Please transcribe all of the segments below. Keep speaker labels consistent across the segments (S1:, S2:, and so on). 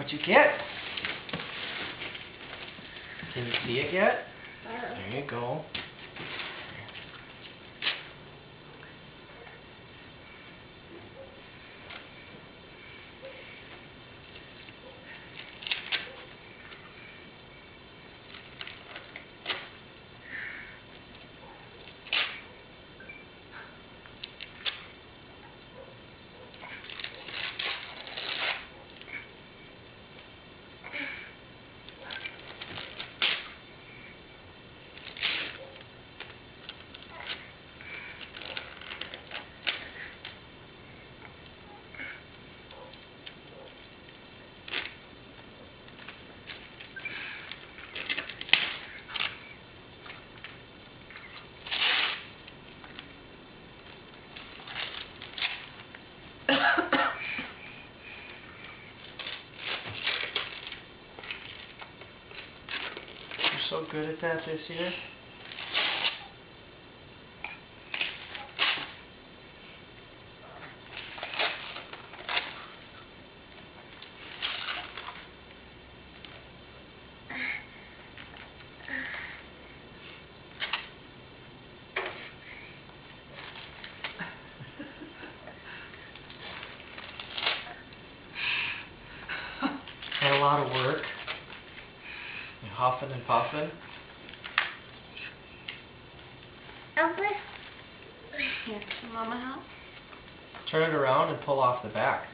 S1: What'd you get? Can you see it yet? There you go. You're so good at that this year. Had a lot of work. You're huffing and puffing.
S2: Here, can Mama help?
S1: Turn it around and pull off the back.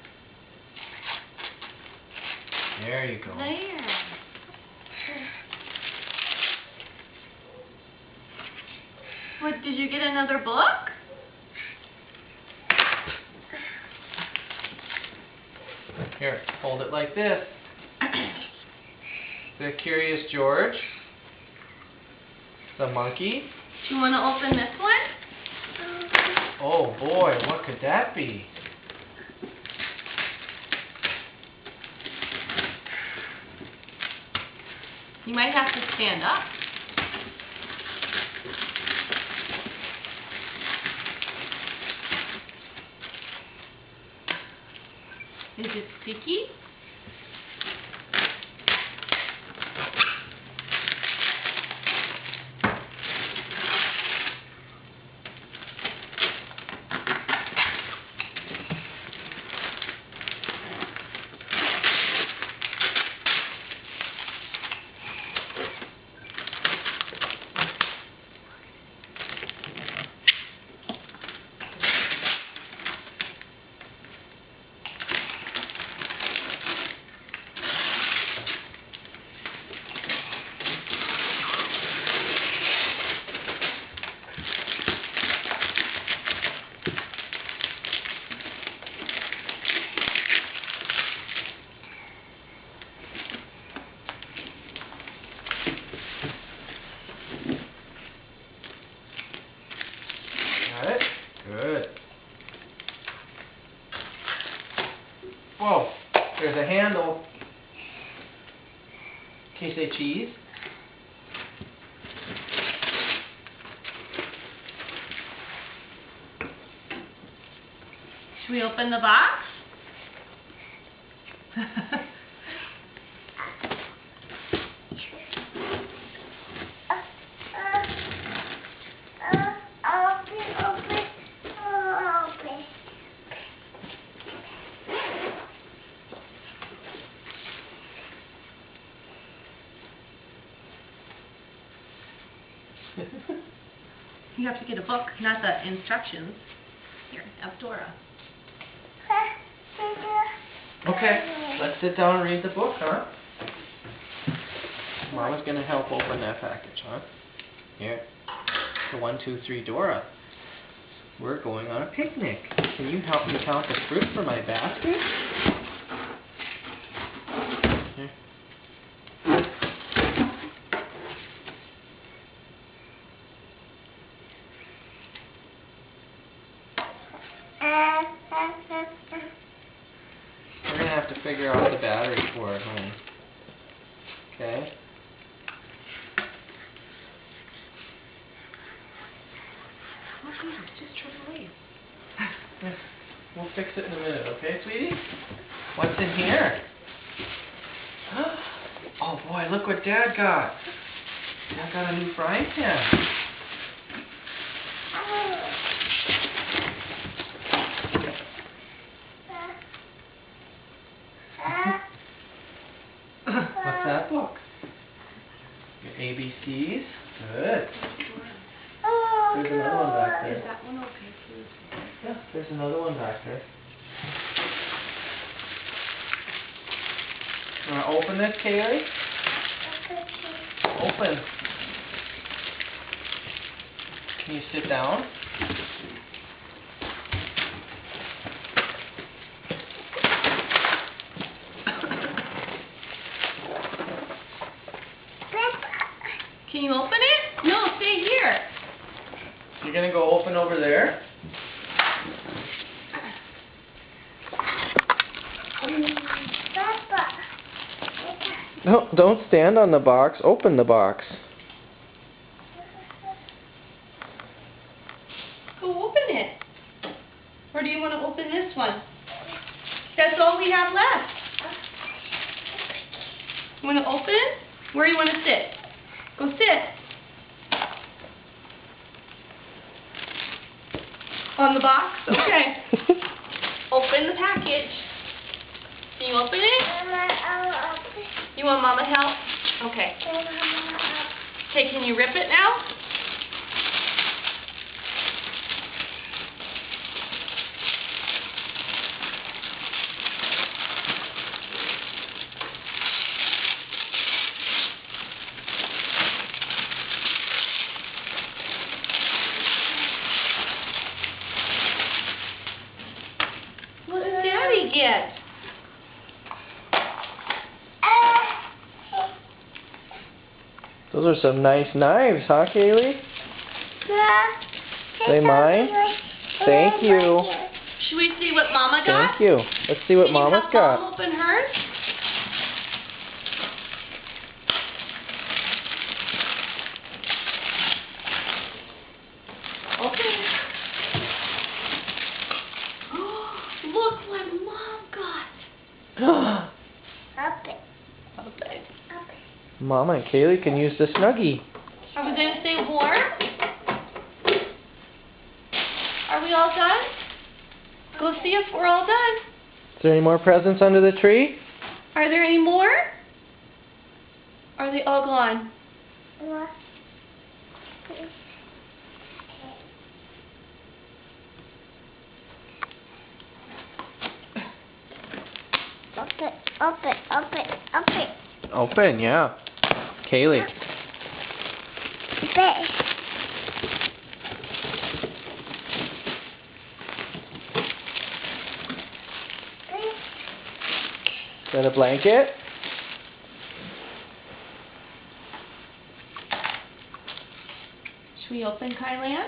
S1: There you go.
S2: There. What, did you get another book?
S1: Here, hold it like this. The Curious George. The monkey.
S2: Do you want to open this one?
S1: Oh boy, what could that be?
S2: You might have to stand up. Is it sticky?
S1: Got it? Good. Whoa, there's a handle. Can you say cheese?
S2: Should we open the box? You have to get a book, not the instructions. Here, have Dora.
S1: Okay, let's sit down and read the book, huh? Mama's gonna help open that package, huh? Here. The 1, 2, 3 Dora. We're going on a picnic. Can you help me count the fruit for my basket? Here. We're gonna have to figure out the battery for it, honey. Okay?
S2: Okay, just try to leave.
S1: Yeah, we'll fix it in a minute, okay, sweetie? What's in here? Boy, look what Dad got. Dad got a new frying pan. What's that book? Your ABCs? Good. There's another one back
S2: Is
S1: there.
S2: that one okay too?
S1: Yeah, there's another one back there. You want to open this, Kaylee? Open. Can you sit down?
S2: Can you open it? No, stay here.
S1: You're going to go open over there? No, don't stand on the box. Open the box.
S2: Go open it. Or do you want to open this one? That's all we have left. You want to open? Where do you want to sit? Go sit. On the box? Okay. Open the package. Can you open it? You want Mama to help? Okay. Okay, can you rip it now? What did Daddy get?
S1: Those are some nice knives, huh, Kaylee? They mine? Thank you.
S2: Should we see what Mama got?
S1: Thank you. Let's see what
S2: Can
S1: Mama's
S2: you help
S1: got.
S2: Mom open hers? Okay. Look what Mom got. Okay.
S1: Mama and Kaylee can use the Snuggie.
S2: Are we going to stay warm? Are we all done? Go see if we're all done.
S1: Is there any more presents under the tree?
S2: Are there any more? Are they all gone?
S1: Open, yeah. Kaylee. Is that a blanket?
S2: Should we open Kylan?